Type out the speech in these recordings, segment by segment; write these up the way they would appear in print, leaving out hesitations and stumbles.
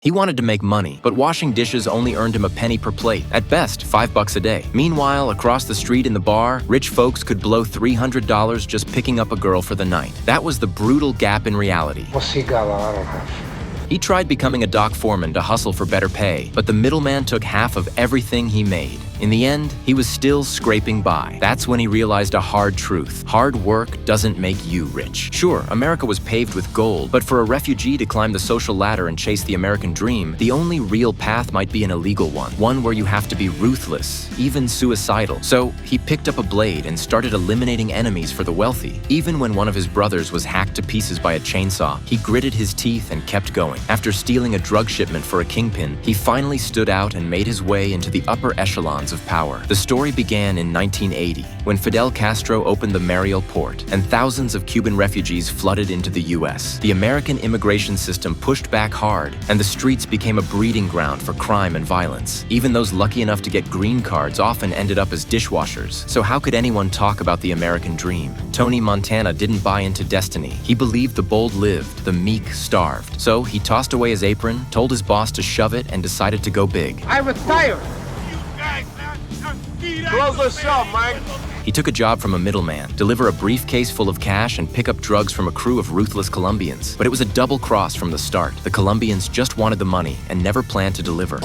He wanted to make money, but washing dishes only earned him a penny per plate, at best $5 a day. Meanwhile, across the street in the bar, rich folks could blow $300 just picking up a girl for the night. That was the brutal gap in reality. He tried becoming a dock foreman to hustle for better pay, but the middleman took half of everything he made. In the end, he was still scraping by. That's when he realized a hard truth. Hard work doesn't make you rich. Sure, America was paved with gold, but for a refugee to climb the social ladder and chase the American dream, the only real path might be an illegal one where you have to be ruthless, even suicidal. So he picked up a blade and started eliminating enemies for the wealthy. Even when one of his brothers was hacked to pieces by a chainsaw, he gritted his teeth and kept going. After stealing a drug shipment for a kingpin, he finally stood out and made his way into the upper echelons of power. The story began in 1980, when Fidel Castro opened the Mariel port, and thousands of Cuban refugees flooded into the U.S. The American immigration system pushed back hard, and the streets became a breeding ground for crime and violence. Even those lucky enough to get green cards often ended up as dishwashers. So how could anyone talk about the American dream? Tony Montana didn't buy into destiny. He believed the bold lived, the meek starved. So he tossed away his apron, told his boss to shove it, and decided to go big. I retire! Close the shop, man! He took a job from a middleman, deliver a briefcase full of cash, and pick up drugs from a crew of ruthless Colombians. But it was a double cross from the start. The Colombians just wanted the money and never planned to deliver.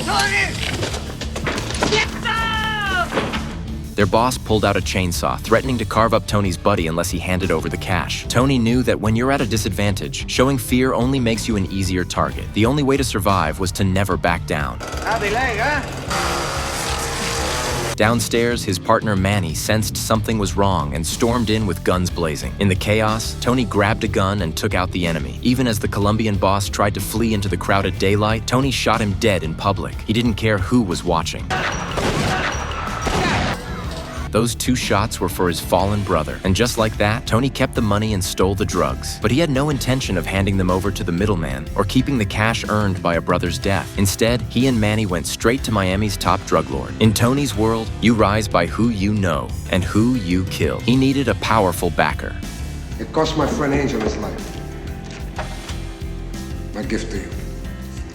Their boss pulled out a chainsaw, threatening to carve up Tony's buddy unless he handed over the cash. Tony knew that when you're at a disadvantage, showing fear only makes you an easier target. The only way to survive was to never back down. Downstairs, his partner Manny sensed something was wrong and stormed in with guns blazing. In the chaos, Tony grabbed a gun and took out the enemy. Even as the Colombian boss tried to flee into the crowded daylight, Tony shot him dead in public. He didn't care who was watching. Those 2 shots were for his fallen brother. And just like that, Tony kept the money and stole the drugs. But he had no intention of handing them over to the middleman or keeping the cash earned by a brother's death. Instead, he and Manny went straight to Miami's top drug lord. In Tony's world, you rise by who you know and who you kill. He needed a powerful backer. It cost my friend Angel his life. My gift to you.